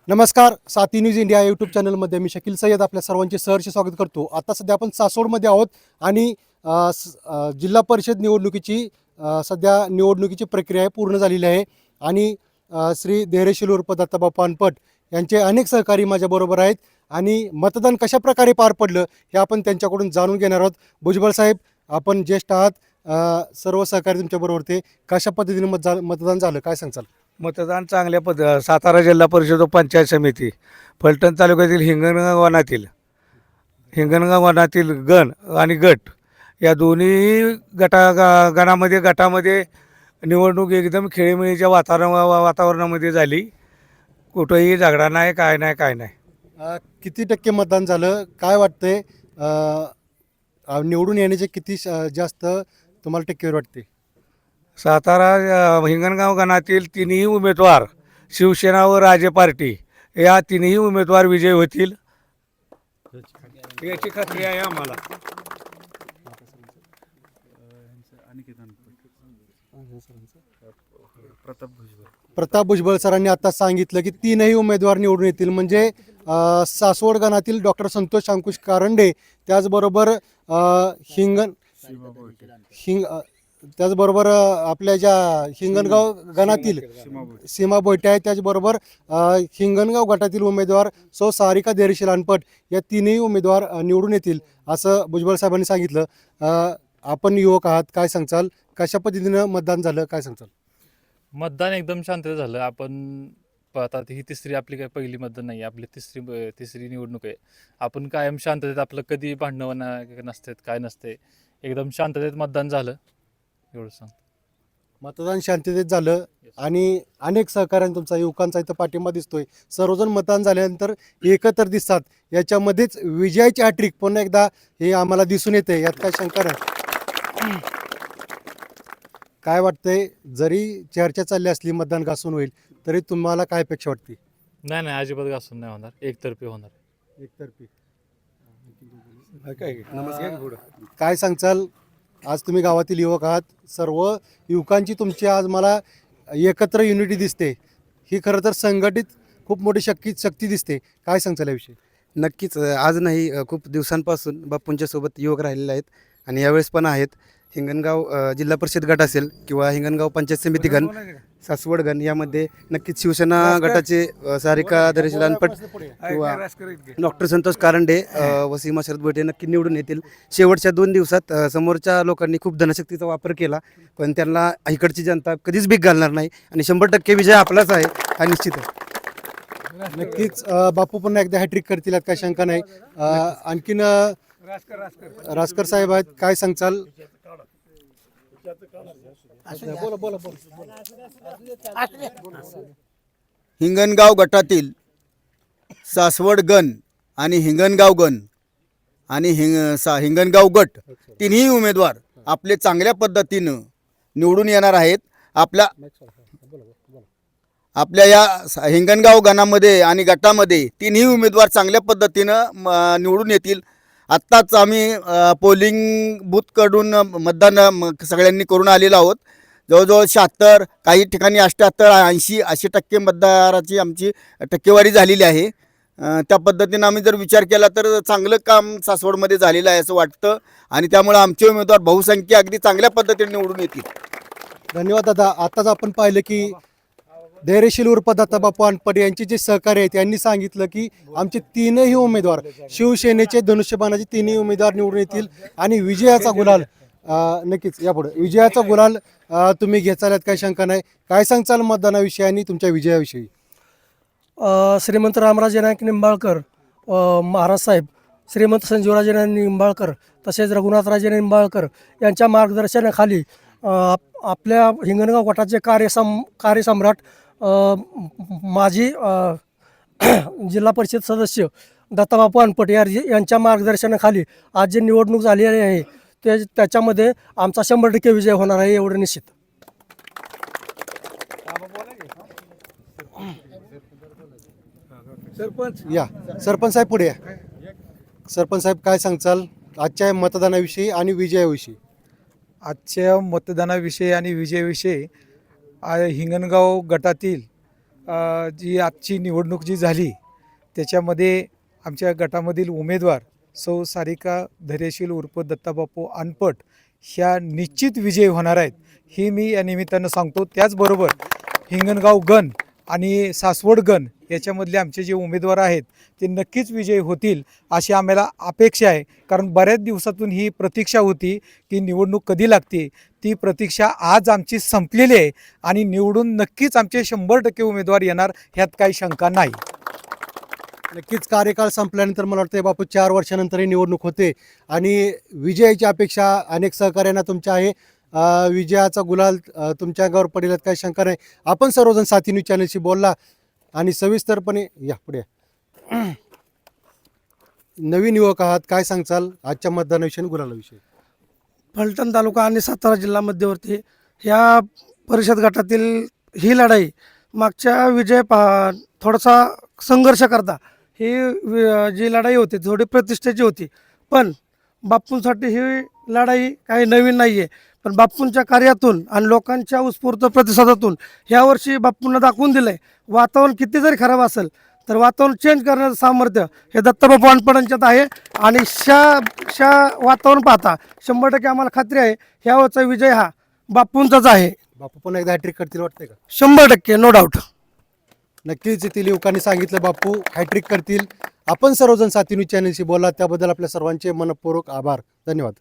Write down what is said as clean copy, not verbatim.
नमस्कार. साथी news India YouTube चॅनलमध्ये मी शकील सय्यद आपल्या सर्वांचे सहर्ष स्वागत करतो. आता सध्या आपण सासवडमध्ये आहोत आणि जिल्हा परिषद निवडणुकीची सध्या निवडणुकीची प्रक्रिया पूर्ण झालेली आहे आणि श्री धैर्यशील उर्फ दत्ताबा पानपट यांचे अनेक सहकारी माझ्याबरोबर आहेत आणि मतदान कशा प्रकारे पार पडलं हे आपण त्यांच्याकडून जाणून घेणार आहोत. भुजबळ साहेब, आपण ज्येष्ठ आहात, सर्व सहकारी तुमच्याबरोबर होते. कशा पद्धतीने मतदान झालं काय सांगचाल? मतदान चांगल्या सातारा जिल्हा परिषद व पंचायत समिती फलटण तालुक्यातील हिंगणगाव वनातील गण आणि गट या दोन्ही गटामध्ये निवडणूक एकदम खेळीमेळीच्या वातावरणामध्ये झाली. कुठंही झगडा नाही, काय नाही. किती टक्के मतदान झालं काय वाटतंय? निवडून येण्याचे किती जास्त तुम्हाला टक्केवारी वाटते? सातारा हिंगणगाव गणातील तिन्ही उमेदवार शिवसेना व राजे पार्टी या तिन्ही उमेदवार विजयी होतील याची खात्री आहे आम्हाला. प्रताप भुजबळ सरांनी आता सांगितलं की तीनही उमेदवार निवडून येतील. म्हणजे सासवड गणातील डॉक्टर संतोष अंकुश कारंडे, त्याचबरोबर त्याचबरोबर आपल्या ज्या हिंगणगाव गणातील सीमा बोयटे आहे, त्याचबरोबर हिंगणगाव गटातील उमेदवार सौ सारिका धैर्यशील अनपट या तीनही उमेदवार निवडून येतील असं भुजबळ साहेबांनी सांगितलं. आपण युवक आहात, काय सांगचाल? कशा पद्धतीनं मतदान झालं काय सांगचाल? मतदान एकदम शांततेत झालं. आपण आता ही तिसरी आपली काय पहिली मतदान नाही, आपली तिसरी निवडणूक आहे. आपण कायम शांततेत, आपलं कधी भांडणं नसतात, काय नसते, एकदम शांततेत मतदान झालं एवढं सांग. मतदान शांततेत झालं आणि अनेक सहकार्याने तुमचा युवकांचा इथं पाठिंबा दिसतोय. सर्वजण मतदान झाल्यानंतर एकत्र दिसतात. याच्यामध्येच विजयाची हॅट्रिक पुन्हा एकदा हे आम्हाला दिसून येते, यात काय शंका नाही. काय वाटतंय, जरी चर्चा चालली असली मतदान घासून होईल तरी तुम्हाला काय अपेक्षा वाटते? नाही, अजिबात घासून नाही होणार, एकतर्फी होणार. एकतर्फी. काय काय सांगचाल? आज तुम्ही गावातील युवक आहात, सर्व युवकांची तुमची आज मला एकत्र युनिटी दिसते. ही खरं तर संघटित खूप मोठी शक्ती दिसते. काय सांगचाल याविषयी? नक्कीच आज नाही, खूप दिवसांपासून बापूंच्या सोबत युवक राहिलेले आहेत आणि यावेळेस पण आहेत. हिंगणगाव जिल्हा परिषद गट असेल किंवा हिंगणगाव पंचायत समिती गण, सासवड गण यामध्ये नक्कीच शिवसेना गटाचे सारिका धैर्यशील अनपट किंवा डॉक्टर संतोष कारंडे व सीमा शरद बोयटे नक्की निवडून येतील. शेवटच्या 2 दिवसात समोरच्या लोकांनी खूप धनशक्तीचा वापर केला, पण त्यांना इकडची जनता कधीच भीक घालणार नाही आणि 100% विजय आपलाच आहे हा निश्चित आहे. नक्कीच बापू पुन्हा एकदा हॅट्रिक करतील यात काय शंका नाही. आणखीन रासकर साहेब आहेत, काय सांगचाल? हिंगणगाव गटातील सासवड गण आणि हिंगणगाव गण आणि हिंगणगाव गट तिन्ही उमेदवार आपले चांगल्या पद्धतीनं निवडून येणार आहेत. आपल्या या हिंगणगाव गणामध्ये आणि गटामध्ये तिन्ही उमेदवार चांगल्या पद्धतीनं निवडून येतील. आत्ताच आम्ही पोलिंग बूथकडून मतदान सगळ्यांनी करून आलेलो आहोत. जवळजवळ 76, काही ठिकाणी 88, 80% मतदाराची आमची टक्केवारी झालेली आहे. त्या पद्धतीनं आम्ही जर विचार केला तर चांगलं काम सासवडमध्ये झालेलं आहे असं वाटतं आणि त्यामुळे आमचे उमेदवार बहुसंख्य अगदी चांगल्या पद्धतीने निवडून येतील. धन्यवाद दादा. आताच आपण पाहिलं की धैर्यशील उर्फ दत्ताबापू अनपट यांचे जे सहकारी आहेत त्यांनी सांगितलं की आमचे तीनही उमेदवार शिवसेनेचे धनुष्यबाणाचे तिन्ही उमेदवार निवडून येतील आणि विजयाचा गुलाल नक्कीच यापुढे विजयाचा गुलाल तुम्ही घेचाल, काही शंका नाही. काय सांगचाल मतदानाविषयी आणि तुमच्या विजयाविषयी? श्रीमंत रामराजे नाईक निंबाळकर महाराज साहेब, श्रीमंत संजीवराजे नाईक निंबाळकर, तसेच रघुनाथराजे निंबाळकर यांच्या मार्गदर्शनाखाली आपल्या हिंगणगाव गटाचे कार्यसम्राट माजी जिल्हा परिषद सदस्य दत्ताबापू अनपट यांच्या मार्गदर्शनाखाली आज जी निवडणूक झालेली आहे त्याच्यामध्ये आमचा 100% विजय होणार आहे एवढं निश्चित. सरपंच साहेब पुढे या. सरपंच साहेब, काय सांगचाल आजच्या मतदानाविषयी आणि विजयाविषयी? आजच्या मतदानाविषयी आणि विजयाविषयी हिंगणगाव गटातील जी आजची निवडणूक जी झाली त्याच्यामध्ये आमच्या गटामधील उमेदवार सौ सारिका धैर्यशील उर्फ दत्ताबापू अनपट ह्या निश्चित विजयी होणार आहेत ही मी या निमित्तानं सांगतो. त्याचबरोबर हिंगणगाव गण आणि सासवड गण याच्यामधले आमचे जे उमेदवार आहेत ते नक्कीच विजयी होतील अशी आम्हाला अपेक्षा आहे. कारण बऱ्याच दिवसातून ही प्रतीक्षा होती की निवडणूक कधी लागते, ती प्रतीक्षा आज आमची संपलेली आहे आणि निवडून नक्कीच आमचे 100% उमेदवार येणार ह्यात काही शंका नाही. नक्कीच कार्यकाळ संपल्यानंतर मला वाटतं बापू 4 वर्षानंतर ही निवडणूक होते आणि विजयाची अपेक्षा अनेक सहकार्यांना तुमच्या आहे. विजयाचा गुलाल तुमच्या अंगावर पडेल यात काही शंका नाही. आपण सर्वजण साथी न्यूज चॅनलशी बोलला आणि सविस्तरपणे या पुढे नवीन युवक आहात, काय सांगचाल आजच्या मतदानाविषयी आणि गुलालाविषयी? फलटण तालुका आणि सातारा जिल्हा मध्यवर्ती ह्या परिषद गटातील ही लढाई मागच्या थोडासा संघर्ष करता ही जी लढाई होती थोडी प्रतिष्ठेची होती. पण बापूंसाठी ही लढाई काही नवीन नाही आहे. पण बापूंच्या कार्यातून आणि लोकांच्या उत्स्फूर्त प्रतिसादातून ह्यावर्षी बापूंना दाखवून दिलं आहे वातावरण किती जरी खराब असेल तर वातावरण चेंज करण्याचं सामर्थ्य हे दत्ताबापू अनपटांच्यात आहे. आणि वातावरण पाहता 100% आम्हाला खात्री आहे ह्यावरचा विजय हा बापूंचाच आहे. बापू पण एकदा हॅट्रिक करतील वाटतंय का? 100% नो डाऊट. नक्कीच येथील युवकांनी सांगितलं बापू हॅट्रिक करतील. आपण सर्वजण साथी न्यूज चॅनलशी बोला त्याबद्दल आपल्या सर्वांचे मनपूर्वक आभार. धन्यवाद.